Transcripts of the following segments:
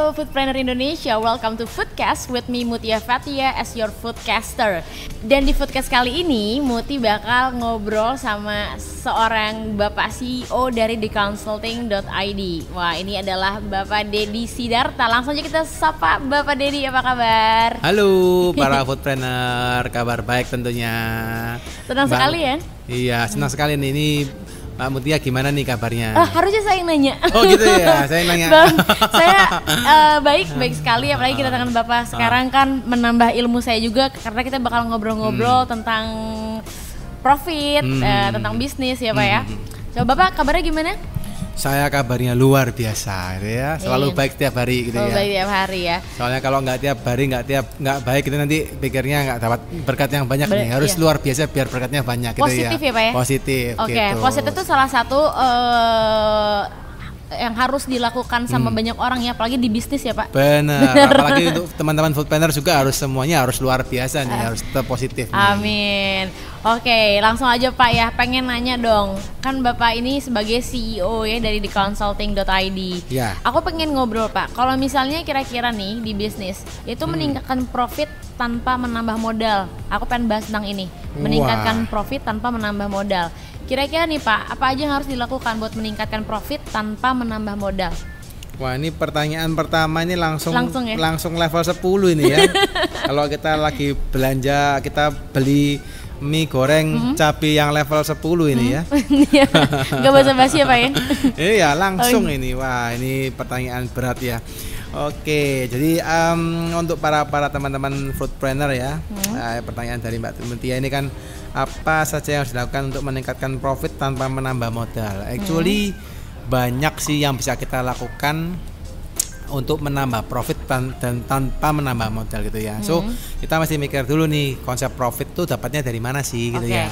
Halo Foodpreneur Indonesia, welcome to Foodcast with me Mutia Fatia as your foodcaster. Dan di Foodcast kali ini Muti bakal ngobrol sama seorang Bapak CEO dari theconsulting.id. Wah, ini adalah Bapak Dedi Sidarta. Langsung aja kita sapa Bapak Dedi, apa kabar? Halo para Foodpreneur, kabar baik tentunya. Senang sekali ya? Iya, senang sekali nih. Ini Mbak Mutia gimana nih kabarnya? Harusnya saya yang nanya. Oh gitu ya, saya nanya. Bang, saya baik sekali, apalagi kita dengan Bapak sekarang kan menambah ilmu saya juga, karena kita bakal ngobrol-ngobrol tentang profit, tentang bisnis ya Pak ya. Coba Bapak kabarnya gimana? Saya kabarnya luar biasa gitu ya, selalu baik tiap hari gitu ya. Baik tiap hari ya. Soalnya kalau nggak tiap hari nggak baik itu nanti pikirnya nggak dapat berkat yang banyak nih. Harus luar biasa biar berkatnya banyak gitu ya. Positif ya Pak ya? Positif. Oke, gitu. positif itu salah satu yang harus dilakukan sama banyak orang ya, apalagi di bisnis ya Pak. Benar, apalagi untuk teman-teman foodpreneur juga semuanya harus luar biasa nih, harus tetap positif nih. Amin. Oke, langsung aja Pak ya, pengen nanya dong. Kan Bapak ini sebagai CEO ya dari theconsulting.id. Ya. Aku pengen ngobrol Pak, kalau misalnya kira-kira nih di bisnis itu meningkatkan profit tanpa menambah modal. Aku pengen bahas tentang ini, meningkatkan profit tanpa menambah modal. Kira-kira nih Pak, apa aja yang harus dilakukan buat meningkatkan profit tanpa menambah modal? Wah, ini pertanyaan pertama ini langsung level 10 ini ya. Kalau kita lagi belanja, kita beli mie goreng cabai yang level 10 ini ya. Gak basa-basi ya Pak ya? Iya, langsung ini. Wah, ini pertanyaan berat ya. Oke, jadi untuk para teman-teman foodpreneur ya, pertanyaan dari Mbak Mutia ini kan apa saja yang harus dilakukan untuk meningkatkan profit tanpa menambah modal? Actually banyak sih yang bisa kita lakukan untuk menambah profit dan tanpa menambah modal gitu ya. So kita mesti mikir dulu nih, konsep profit tuh dapatnya dari mana sih gitu ya.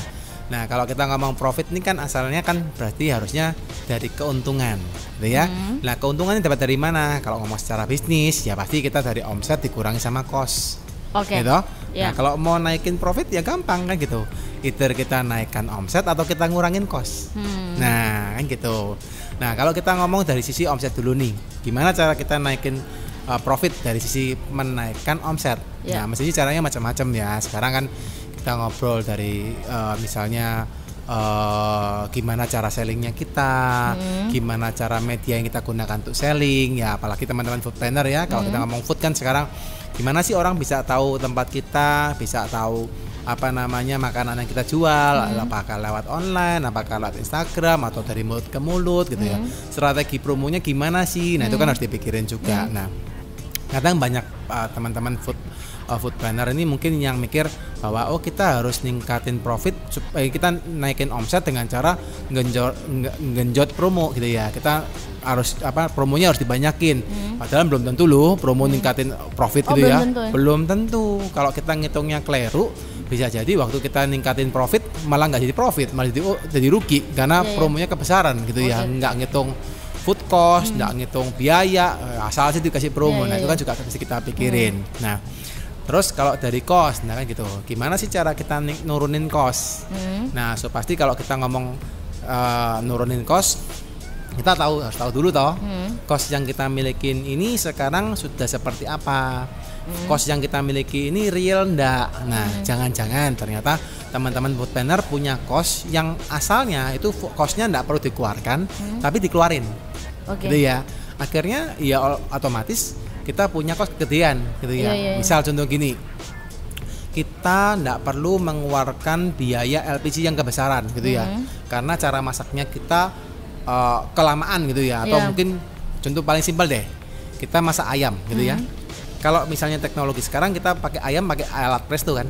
Nah, kalau kita ngomong profit ini kan asalnya kan berarti harusnya dari keuntungan gitu ya. Nah, keuntungannya dapat dari mana? Kalau ngomong secara bisnis ya pasti kita dari omset dikurangi sama cost. Gitu. Nah, kalau mau naikin profit ya gampang kan gitu. Either kita naikkan omset atau kita ngurangin cost. Nah, kan gitu. Nah, kalau kita ngomong dari sisi omset dulu nih, gimana cara kita naikin profit dari sisi menaikkan omset? Nah, mestinya caranya macam-macam ya. Sekarang kan kita ngobrol dari misalnya gimana cara sellingnya kita, gimana cara media yang kita gunakan untuk selling ya, apalagi teman-teman foodpreneur ya. Kalau kita ngomong food kan sekarang gimana sih orang bisa tahu tempat kita, bisa tahu apa namanya makanan yang kita jual, apakah lewat online, apakah lewat Instagram atau dari mulut ke mulut gitu ya. Strategi promonya gimana sih? Nah, itu kan harus dipikirin juga. Nah, kadang banyak teman-teman foodpreneur ini mungkin yang mikir bahwa kita harus ningkatin profit supaya kita naikin omset dengan cara genjot promo gitu ya. Kita harus promonya harus dibanyakin. Padahal belum tentu loh promo ningkatin profit gitu ya. Belum tentu. Kalau kita ngitungnya keliru, bisa jadi waktu kita ningkatin profit malah nggak jadi profit, malah jadi rugi karena promonya kebesaran gitu ya. Nggak ngitung food cost, nggak ngitung biaya, asal sih dikasih promo. Nah, itu kan juga mesti kita pikirin. Nah, terus kalau dari cost, nah kan gitu, gimana sih cara kita nurunin cost? Nah, so pasti kalau kita ngomong nurunin cost, kita harus tahu dulu toh, cost yang kita milikin ini sekarang sudah seperti apa? Cost yang kita miliki ini real enggak? Nah, jangan-jangan ternyata teman-teman foodpreneur punya cost yang asalnya itu costnya enggak perlu dikeluarkan, tapi dikeluarin. Gitu ya. Akhirnya ya otomatis kita punya cost kegedean gitu ya. Misal contoh gini, kita tidak perlu mengeluarkan biaya LPG yang kebesaran gitu ya, karena cara masaknya kita kelamaan gitu ya, atau mungkin contoh paling simpel deh, kita masak ayam gitu ya. Kalau misalnya teknologi sekarang kita pakai ayam pakai alat presto kan,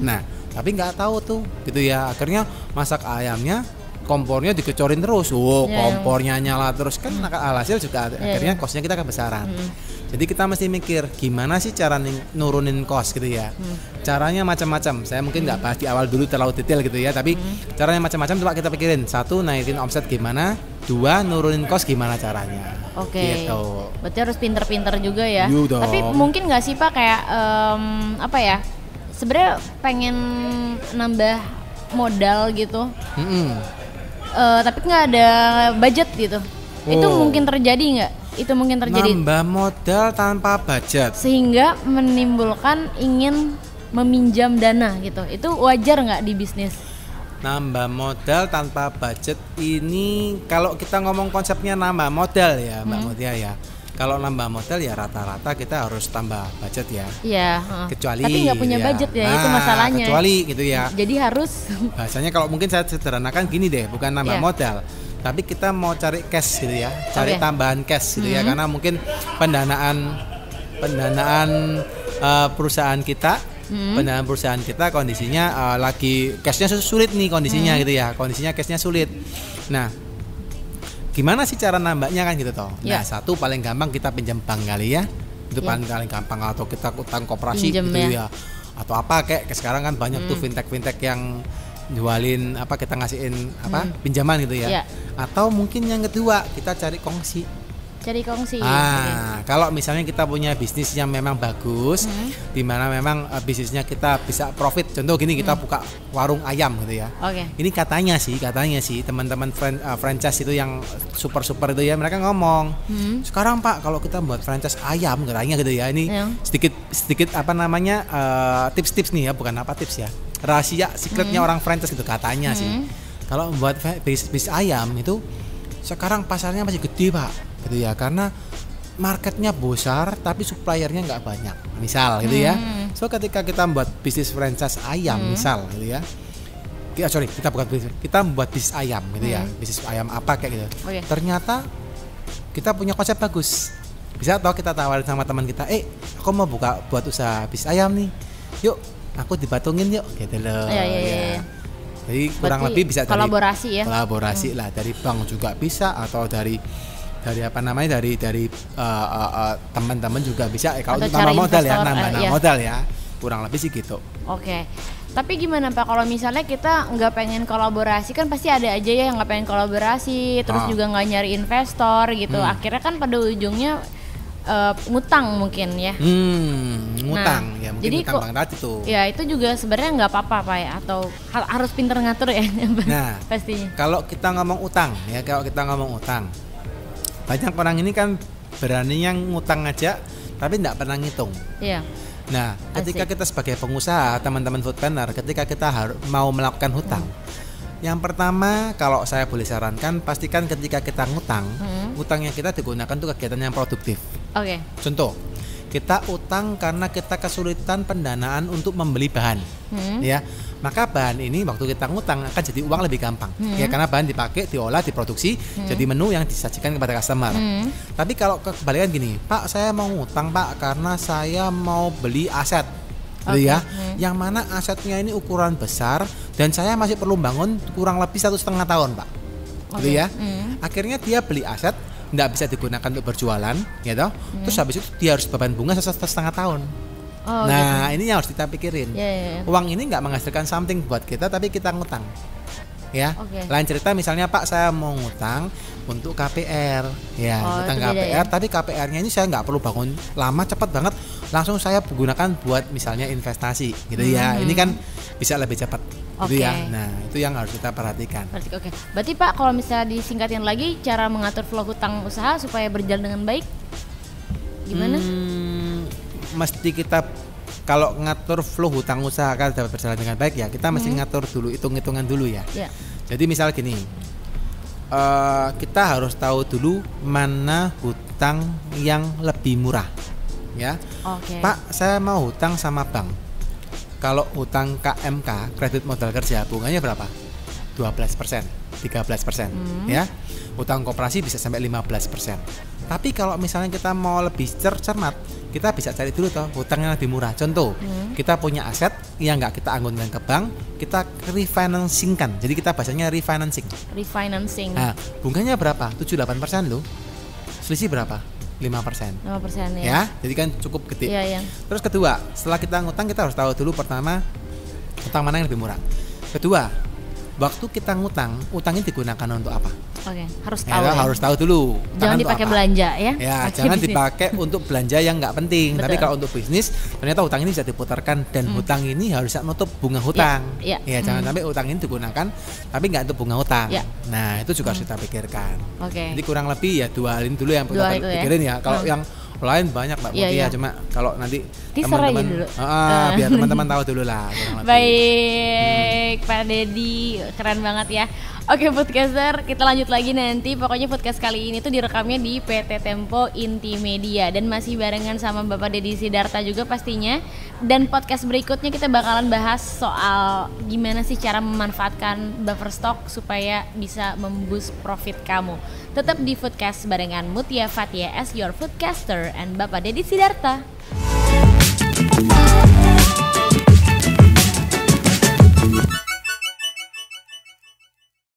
nah tapi nggak tahu tuh gitu ya, akhirnya masak ayamnya kompornya dikecorin terus, kompornya nyala terus kan, alhasil juga akhirnya costnya kita kebesaran. Jadi kita mesti mikir gimana sih cara nurunin cost gitu ya. Caranya macam-macam. Saya mungkin nggak bahas di awal dulu terlalu detail gitu ya, tapi caranya macam-macam. Coba kita pikirin. 1, naikin omset gimana? 2, nurunin cost gimana caranya? Gitu. Berarti harus pinter-pinter juga ya. Tapi mungkin nggak sih Pak kayak apa ya? Sebenarnya pengen nambah modal gitu. Tapi nggak ada budget gitu. Itu mungkin terjadi nggak? itu mungkin terjadi? Nambah modal tanpa budget. Sehingga menimbulkan ingin meminjam dana gitu. Itu wajar nggak di bisnis? Nambah modal tanpa budget ini kalau kita ngomong konsepnya nambah modal ya Mbak Mutia ya. Kalau nambah modal ya rata-rata kita harus tambah budget ya. Iya. Kecuali tapi nggak punya budget ya, itu masalahnya. Kecuali gitu ya. Jadi harus. Bahasanya kalau mungkin saya sederhanakan gini deh, bukan nambah modal, tapi kita mau cari cash gitu ya, cari tambahan cash gitu ya, karena mungkin pendanaan perusahaan kita, pendanaan perusahaan kita kondisinya lagi cashnya sulit nih kondisinya gitu ya, kondisinya cashnya sulit. Nah. Gimana sih cara nambahnya kan gitu toh? Nah, satu paling gampang kita pinjam bank kali ya. Itu paling gampang, atau kita utang koperasi pinjem, gitu ya. Atau apa kayak sekarang kan banyak tuh fintech yang jualin apa, kita ngasihin apa pinjaman gitu ya. Atau mungkin yang kedua kita cari kongsi. Kalau misalnya kita punya bisnis yang memang bagus, di mana memang bisnisnya kita bisa profit. Contoh gini, kita buka warung ayam gitu ya. Ini katanya sih teman-teman franchise itu yang super itu ya, mereka ngomong sekarang Pak, kalau kita buat franchise ayam katanya gitu ya. Ini sedikit apa namanya tips-tips nih ya, bukan apa tips ya, rahasia secretnya orang franchise gitu katanya sih. Kalau membuat bisnis ayam itu sekarang pasarnya masih gede Pak gitu ya, karena marketnya besar tapi suppliernya nggak banyak misal gitu ya. So ketika kita membuat bisnis franchise ayam misal gitu ya, kita membuat bisnis ayam gitu ya, bisnis ayam apa kayak gitu. Ternyata kita punya konsep bagus, bisa toh kita tawarin sama teman kita, aku mau buat usaha bisnis ayam nih, yuk aku dibatungin yuk gitu loh. Jadi kurang lebih bisa kolaborasi kolaborasi lah, dari bank juga bisa, atau dari apa namanya dari teman-teman juga bisa. Kalau nambah modal ya, nambah modal ya, kurang lebih sih gitu. Tapi gimana Pak kalau misalnya kita nggak pengen kolaborasi, kan pasti ada aja ya yang nggak pengen kolaborasi, terus juga nggak nyari investor gitu. Akhirnya kan pada ujungnya ngutang mungkin ya. Ngutang ya, mungkin jadi ngutang tadi tuh. Ya itu juga sebenarnya nggak apa-apa Pak ya, atau harus pinter ngatur ya. Nah pastinya. Kalau kita ngomong utang, banyak orang ini kan beraninya ngutang aja tapi nggak pernah ngitung. Nah, ketika kita sebagai pengusaha, teman-teman food planner, ketika kita mau melakukan hutang, yang pertama kalau saya boleh sarankan, pastikan ketika kita ngutang, utang yang kita digunakan itu kegiatan yang produktif. Contoh, kita utang karena kita kesulitan pendanaan untuk membeli bahan, ya. Maka bahan ini waktu kita ngutang akan jadi uang lebih gampang, ya, karena bahan dipakai, diolah, diproduksi, jadi menu yang disajikan kepada customer. Tapi kalau kebalikan gini, Pak, saya mau ngutang Pak karena saya mau beli aset, gitu ya, yang mana asetnya ini ukuran besar dan saya masih perlu bangun kurang lebih 1,5 tahun Pak, gitu ya. Akhirnya dia beli aset, nggak bisa digunakan untuk berjualan, gitu. Terus habis itu dia harus beban bunga 1,5 tahun. Ini yang harus kita pikirin. Uang ini nggak menghasilkan something buat kita, tapi kita ngutang, ya. Lain cerita misalnya Pak, saya mau ngutang untuk KPR, ya, ngutang KPR, tapi KPR-nya ini saya nggak perlu bangun lama, cepat banget, langsung saya gunakan buat misalnya investasi, gitu ya. Ini kan bisa lebih cepat, gitu ya. Nah itu yang harus kita perhatikan. Berarti Pak, kalau misalnya disingkatin lagi, cara mengatur flow hutang usaha supaya berjalan dengan baik, gimana? Mesti kita kalau ngatur flow hutang usaha agar dapat berjalan dengan baik ya, kita mesti ngatur dulu, hitung-hitungan dulu ya. Jadi misal gini, kita harus tahu dulu mana hutang yang lebih murah, ya. Pak, saya mau hutang sama bank. Kalau hutang KMK, kredit modal kerja, bunganya berapa? 12%, 13%, ya. Hutang koperasi bisa sampai 15%. Tapi kalau misalnya kita mau lebih cermat, kita bisa cari dulu toh hutang yang lebih murah. Contoh, kita punya aset yang nggak kita anggunkan ke bank, kita refinancingkan. Jadi kita bahasanya refinancing. Nah, bunganya berapa? 7-8% loh. Selisih berapa? 5%. 5% ya. Jadi kan cukup gede. Terus kedua, setelah kita ngutang, kita harus tahu dulu pertama hutang mana yang lebih murah. Kedua, waktu kita ngutang, utang ini digunakan untuk apa? Oke, harus Ya, tahu. Ya, harus tahu dulu. jangan Tangan untuk dipakai apa. belanja ya. Ya, Pakai jangan bisnis. dipakai untuk belanja yang nggak penting. Betul. Tapi kalau untuk bisnis, ternyata hutang ini bisa diputarkan dan hutang ini harus nutup bunga hutang. Ya, ya. Ya, jangan sampai hutang ini digunakan tapi nggak untuk bunga hutang. Ya. Nah, itu juga harus kita pikirkan. Oke. Jadi kurang lebih ya dua hal ini dulu yang Dua kita itu ya. pikirin ya. Kalau yang lain banyak Mbak Iya, Mutia, iya. cuma kalau nanti Teaser aja teman-teman dulu. biar teman-teman tahu dulu lah kurang lebih. Baik, Pak Dedi, keren banget ya. Oke, podcaster, kita lanjut lagi nanti. Pokoknya podcast kali ini tuh direkamnya di PT Tempo Intimedia dan masih barengan sama Bapak Dedi Sidarta juga pastinya. Dan podcast berikutnya kita bakalan bahas soal gimana sih cara memanfaatkan buffer stock supaya bisa memboost profit kamu. Tetap di Foodcast barengan Mutia Fathia as your foodcaster and Bapak Dedi Sidarta.